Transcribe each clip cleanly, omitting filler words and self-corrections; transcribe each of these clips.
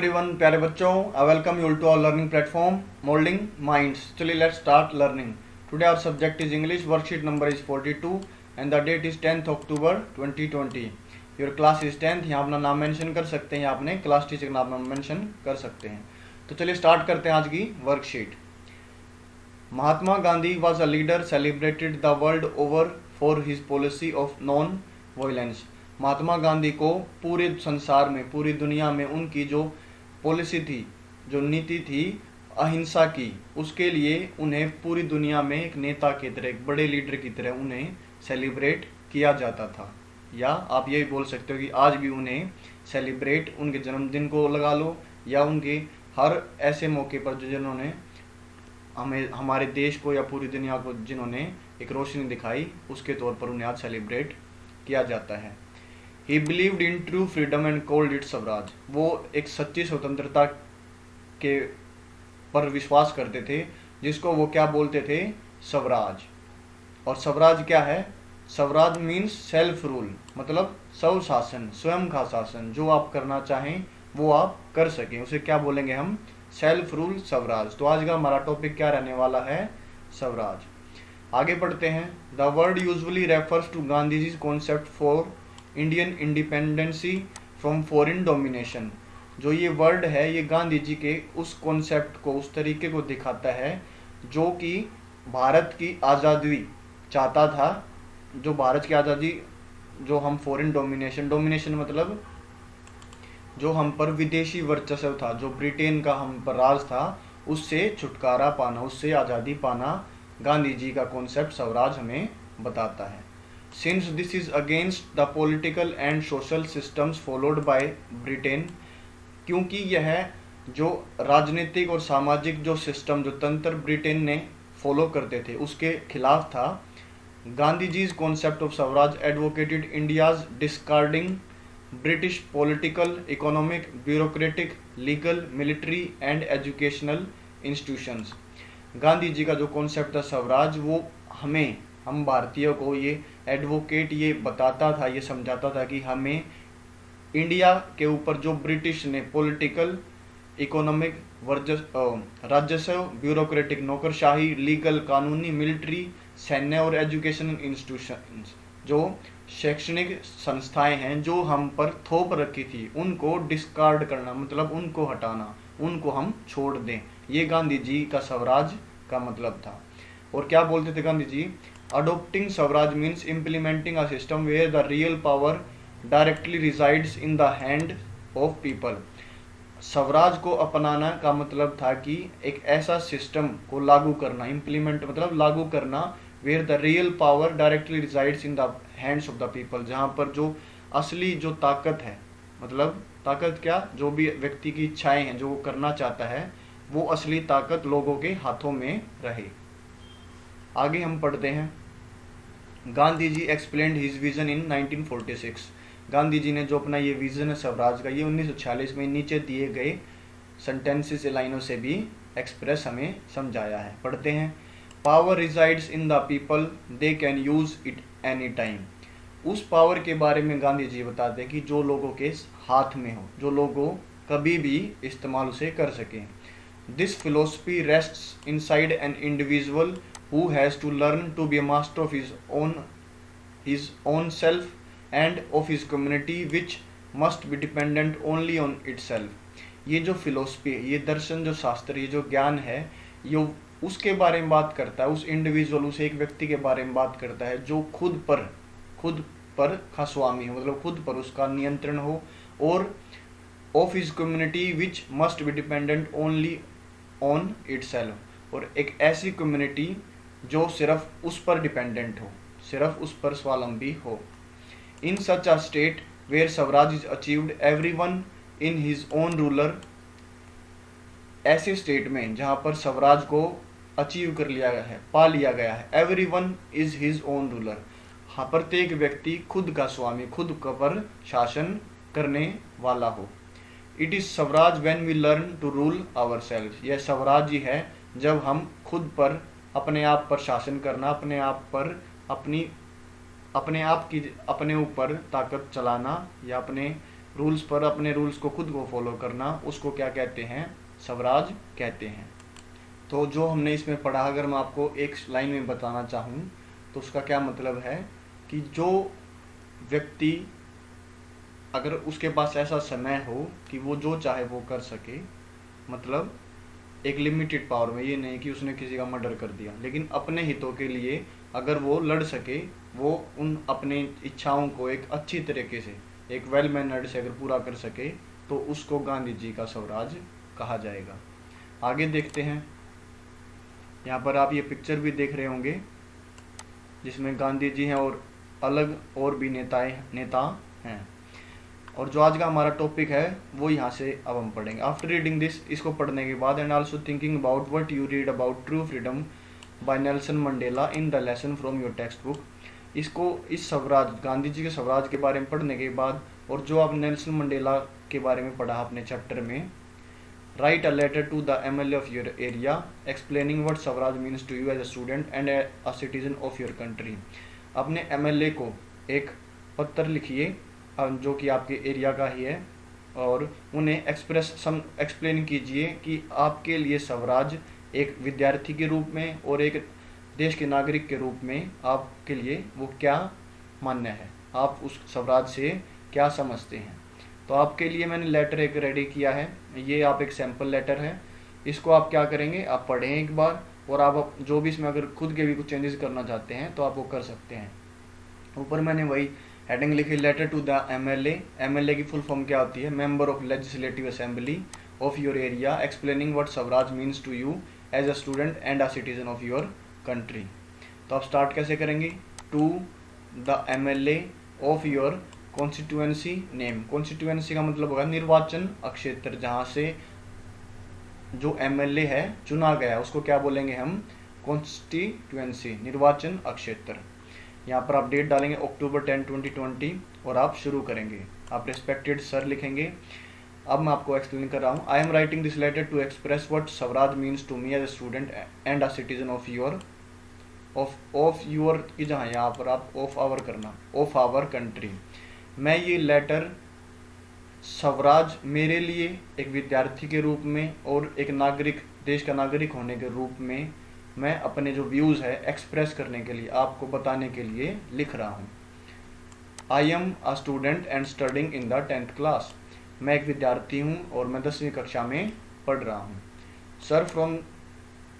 Everyone, प्यारे बच्चों, I welcome you to our learning platform moulding minds. चलिए let's start learning. Today our subject is English. Worksheet number is 42 and the date is 10th October 2020। Your class is 10th। यहाँ अपना नाम mention कर सकते हैं, यहाँ अपने class teacher का नाम मेंशन कर सकते हैं। तो चलिए स्टार्ट करते हैं आज की worksheet. Mahatma Gandhi was a leader celebrated the world over for his policy of non violence. Mahatma Gandhi को पूरे संसार में, पूरी दुनिया में उनकी जो पॉलिसी थी, जो नीति थी अहिंसा की, उसके लिए उन्हें पूरी दुनिया में एक नेता की तरह, एक बड़े लीडर की तरह उन्हें सेलिब्रेट किया जाता था। या आप ये बोल सकते हो कि आज भी उन्हें सेलिब्रेट, उनके जन्मदिन को लगा लो या उनके हर ऐसे मौके पर जो जिन्होंने हमें, हमारे देश को या पूरी दुनिया को जिन्होंने एक रोशनी दिखाई, उसके तौर पर उन्हें आज सेलिब्रेट किया जाता है। He believed in true freedom and called it Swaraj. वो एक सच्ची स्वतंत्रता के पर विश्वास करते थे, जिसको वो क्या बोलते थे? स्वराज। और स्वराज क्या है? स्वराज मीन्स सेल्फ रूल, मतलब स्व शासन, स्वयं का शासन। जो आप करना चाहें वो आप कर सकें, उसे क्या बोलेंगे हम? Self rule, Swaraj. तो आज का हमारा टॉपिक क्या रहने वाला है? स्वराज। आगे बढ़ते हैं। The word usually refers to Gandhiji's concept for Indian independency from foreign domination. जो ये वर्ड है, ये गांधी जी के उस कॉन्सेप्ट को, उस तरीके को दिखाता है जो कि भारत की आज़ादी चाहता था। जो भारत की आज़ादी, जो हम फॉरेन डोमिनेशन, डोमिनेशन मतलब जो हम पर विदेशी वर्चस्व था, जो ब्रिटेन का हम पर राज था, उससे छुटकारा पाना, उससे आज़ादी पाना, गांधी जी का कॉन्सेप्ट स्वराज हमें बताता है। Since this is against the political and social systems followed by Britain, क्योंकि यह जो राजनीतिक और सामाजिक जो सिस्टम, जो तंत्र ब्रिटेन ने फॉलो करते थे, उसके खिलाफ था। Gandhi ji's concept of swaraj advocated India's discarding British political, economic, bureaucratic, legal, military and educational institutions. Gandhi ji का जो कॉन्सेप्ट था स्वराज, वो हम भारतीयों को ये एडवोकेट, ये बताता था, ये समझाता था कि हमें इंडिया के ऊपर जो ब्रिटिश ने पॉलिटिकल, इकोनॉमिक, राजस्व, ब्यूरोक्रेटिक, नौकरशाही, लीगल, कानूनी, मिलिट्री, सैन्य और एजुकेशनल इंस्टीट्यूशंस, जो शैक्षणिक संस्थाएं हैं जो हम पर थोप रखी थी, उनको डिस्कार्ड करना, मतलब उनको हटाना, उनको हम छोड़ दें। ये गांधी जी का स्वराज का मतलब था। और क्या बोलते थे Gandhi ji? Adopting Swaraj means implementing a system where the real power directly resides in the hand of people। Swaraj को अपनाना का मतलब था कि एक ऐसा सिस्टम को लागू करना, इम्प्लीमेंट मतलब लागू करना, where the real power directly resides in the hands of the people, जहाँ पर जो असली जो ताकत है, मतलब ताकत क्या, जो भी व्यक्ति की इच्छाएं हैं, जो वो करना चाहता है, वो असली ताकत लोगों के हाथों में रहे। आगे हम पढ़ते हैं। Gandhi ji explained his vision in 1946। Gandhi ji ने जो अपना ये विजन है स्वराज का, ये 1946 में नीचे दिए गए सेंटेंसेस, लाइनों से भी एक्सप्रेस हमें समझाया है। पढ़ते हैं। Power resides in the people, they can use it any time. उस पावर के बारे में गांधी जी बताते हैं कि जो लोगों के हाथ में हो, जो लोगों कभी भी इस्तेमाल उसे कर सकें। This philosophy rests inside an individual who has to learn to be a master of his own self and of his community, which must be dependent only on itself। ये जो फिलोसफी है, ये दर्शन, जो शास्त्र, ये जो ज्ञान है, ये उसके बारे में बात करता है, उस इंडिविजुअल, उस एक व्यक्ति के बारे में बात करता है जो खुद पर का स्वामी हो, मतलब खुद पर उसका नियंत्रण हो, और of his community which must be dependent only on itself, और एक ऐसी कम्युनिटी जो सिर्फ उस पर डिपेंडेंट हो, सिर्फ उस पर स्वावलंबी हो। In such a state where swaraj is achieved everyone in his own ruler. ऐसे स्टेट में जहाँ पर स्वराज को अचीव कर लिया गया है, पा लिया गया है, everyone is his own ruler. हाँ, प्रत्येक व्यक्ति खुद का स्वामी, खुद पर शासन करने वाला हो। It is Swaraj when we learn to rule ourselves. यह स्वराज ही है जब हम खुद पर, अपने आप पर शासन करना, अपने आप पर, अपने आप की, अपने ऊपर ताकत चलाना, या अपने रूल्स पर अपने रूल्स को खुद को फॉलो करना, उसको क्या कहते हैं? स्वराज कहते हैं। तो जो हमने इसमें पढ़ा, अगर मैं आपको एक लाइन में बताना चाहूँ तो उसका क्या मतलब है कि जो व्यक्ति, अगर उसके पास ऐसा समय हो कि वो जो चाहे वो कर सके, मतलब एक लिमिटेड पावर में, ये नहीं कि उसने किसी का मर्डर कर दिया, लेकिन अपने हितों के लिए अगर वो लड़ सके, वो उन अपने इच्छाओं को एक अच्छी तरीके से, एक वेल मैनर्ड से अगर पूरा कर सके, तो उसको गांधी जी का स्वराज कहा जाएगा। आगे देखते हैं। यहाँ पर आप ये पिक्चर भी देख रहे होंगे जिसमें गांधी जी हैं और अलग और भी नेता हैं। और जो आज का हमारा टॉपिक है वो यहाँ से अब हम पढ़ेंगे। आफ्टर रीडिंग दिस, इसको पढ़ने के बाद, and also thinking about what you read about true freedom bye Nelson Mandela in the lesson from your text book, इसको, इस स्वराज, गांधी जी के स्वराज के बारे में पढ़ने के बाद, और जो आप नेल्सन मंडेला के बारे में पढ़ा अपने चैप्टर में, write a letter to the MLA of your area explaining what Swaraj means to you as a student and a citizen of your country. अपने MLA को एक पत्र लिखिए जो कि आपके एरिया का ही है, और उन्हें एक्सप्लेन कीजिए कि आपके लिए स्वराज एक विद्यार्थी के रूप में और एक देश के नागरिक के रूप में आपके लिए वो क्या मान्य है, आप उस स्वराज से क्या समझते हैं। तो आपके लिए मैंने लेटर एक रेडी किया है, ये आप एक सैम्पल लेटर है, इसको आप क्या करेंगे, आप पढ़ें एक बार, और आप जो भी इसमें अगर खुद के भी कुछ चेंजेस करना चाहते हैं तो आप वो कर सकते हैं। ऊपर मैंने वही हेडिंग लिखी, letter to the MLA। MLA की फुल फॉर्म क्या होती है? Member of legislative assembly of your area explaining what Swaraj means to you as a student and a citizen of your country. तो आप स्टार्ट कैसे करेंगे? To the MLA of your constituency name. Constituency का मतलब होगा निर्वाचन क्षेत्र, जहाँ से जो MLA है चुना गया उसको क्या बोलेंगे हम? कॉन्स्टिट्यूएंसी, निर्वाचन क्षेत्र। यहाँ पर आप डेट डालेंगे अक्टूबर 10, 2020 और आप शुरू करेंगे। आप रिस्पेक्टेड सर लिखेंगे। अब मैं आपको एक्सप्लेन कर रहा हूँ। I am writing this letter to express what Swaraj means to me as a student and a citizen of your की, जहाँ यहाँ पर आप ऑफ आवर करना, ऑफ आवर कंट्री। मैं ये लेटर स्वराज मेरे लिए एक विद्यार्थी के रूप में और एक नागरिक, देश का नागरिक होने के रूप में मैं अपने जो व्यूज़ है एक्सप्रेस करने के लिए, आपको बताने के लिए लिख रहा हूँ। I am a student and studying in the 10th class. मैं एक विद्यार्थी हूँ और मैं 10वीं कक्षा में पढ़ रहा हूँ। Sir,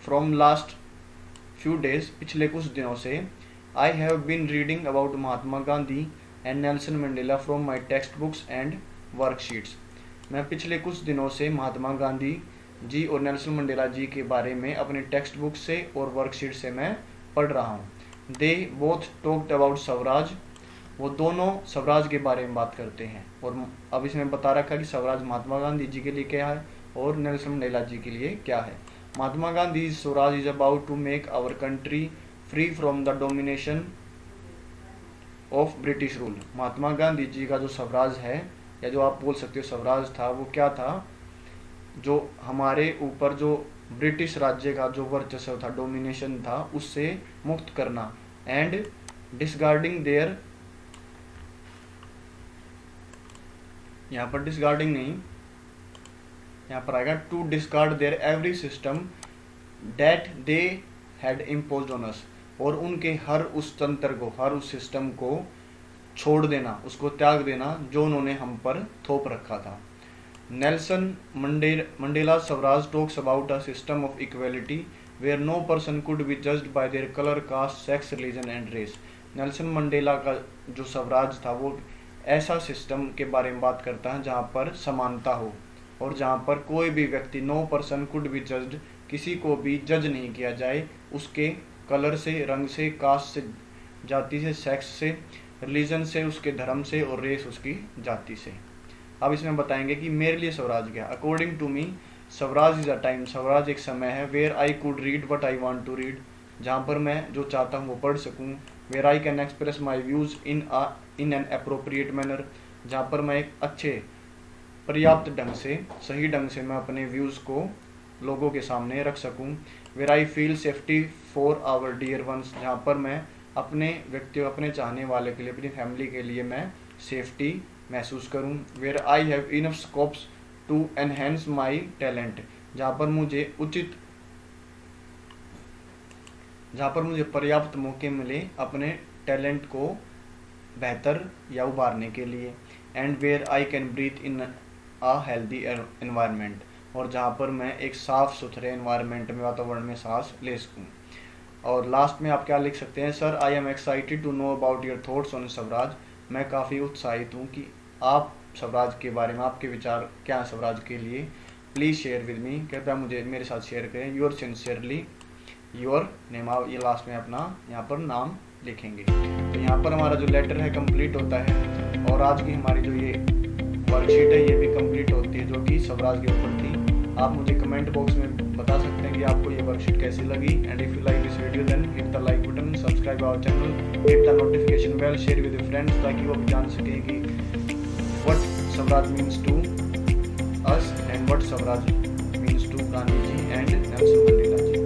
from last few days, पिछले कुछ दिनों से, I have been reading about Mahatma Gandhi and Nelson Mandela from my text books and worksheets. मैं पिछले कुछ दिनों से महात्मा गांधी जी और नेल्सन मंडेला जी के बारे में अपने टेक्स्ट बुक से और वर्कशीट से मैं पढ़ रहा हूँ। They both talked about Swaraj. वो दोनों स्वराज के बारे में बात करते हैं। और अब इसमें बता रखा कि स्वराज महात्मा गांधी जी के लिए क्या है और नेल्सन मंडेला जी के लिए क्या है। Mahatma Gandhi swaraj is about to make our country free from the domination of British rule. Mahatma Gandhi ji का जो स्वराज है, या जो आप बोल सकते हो स्वराज था, वो क्या था? जो हमारे ऊपर जो ब्रिटिश राज्य का जो वर्चस्व था, डोमिनेशन था, उससे मुक्त करना। एंड डिसगार्डिंग देयर, यहाँ पर डिसगार्डिंग नहीं, यहाँ पर आएगा to discard their every system that they had imposed on us. और उनके हर उस तंत्र को, हर उस सिस्टम को छोड़ देना, उसको त्याग देना जो उन्होंने हम पर थोप रखा था। Nelson Mandela Swaraj talks about a system of equality where no person could be judged by their colour, caste, sex, religion and race. Nelson Mandela का जो स्वराज था वो ऐसा सिस्टम के बारे में बात करता है जहाँ पर समानता हो और जहाँ पर कोई भी व्यक्ति, no person could be judged, किसी को भी जज नहीं किया जाए उसके कलर से, रंग से, कास्ट से, जाति से, सेक्स से, रिलीजन से, उसके धर्म से, और रेस उसकी जाति से। अब इसमें बताएंगे कि मेरे लिए स्वराज क्या। According to me Swaraj is a time, Swaraj एक समय है, where I could read what I want to read, जहाँ पर मैं जो चाहता हूँ वो पढ़ सकूँ। Where I can express my views in an appropriate manner, जहाँ पर मैं एक अच्छे, पर्याप्त ढंग से, सही ढंग से मैं अपने व्यूज़ को लोगों के सामने रख सकूं। Where I feel safety for our dear ones, जहाँ पर मैं अपने व्यक्ति, अपने चाहने वाले के लिए, अपनी फैमिली के लिए मैं सेफ्टी महसूस करूं। Where I have enough scopes to enhance my talent, जहाँ पर मुझे पर्याप्त मौके मिले अपने टैलेंट को बेहतर या उभारने के लिए। And where I can breathe in a healthy environment, और जहाँ पर मैं एक साफ सुथरे एनवायरनमेंट में, वातावरण में सांस ले सकूँ। और लास्ट में आप क्या लिख सकते हैं, sir I am excited to know about your thoughts on Swaraj, मैं काफ़ी उत्साहित हूँ कि आप स्वराज के बारे में, आपके विचार क्या हैं स्वराज के लिए। प्लीज़ शेयर विद मी, कृपया मुझे मेरे साथ शेयर करें। योर सिंसियरली योर नेम, आप ये लास्ट में अपना यहाँ पर नाम लिखेंगे। तो यहाँ पर हमारा जो लेटर है कंप्लीट होता है, और आज की हमारी जो ये वर्कशीट है ये भी कंप्लीट होती है, जो कि स्वराज के ऊपर थी। आप मुझे कमेंट बॉक्स में बता सकते हैं कि आपको ये वर्कशीट कैसी लगी। And if you like this video then hit the like button, subscribe our channel, hit the notification bell, share with your friends, ताकि वो भी जान सकें कि what Swaraj means to us and what Swaraj means to Gandhi ji and Nelson Mandela ji.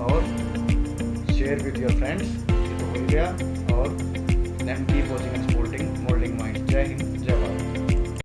और share with your friends, ये तो हो गया। और then keep watching and supporting moulding mind. जय हिंद।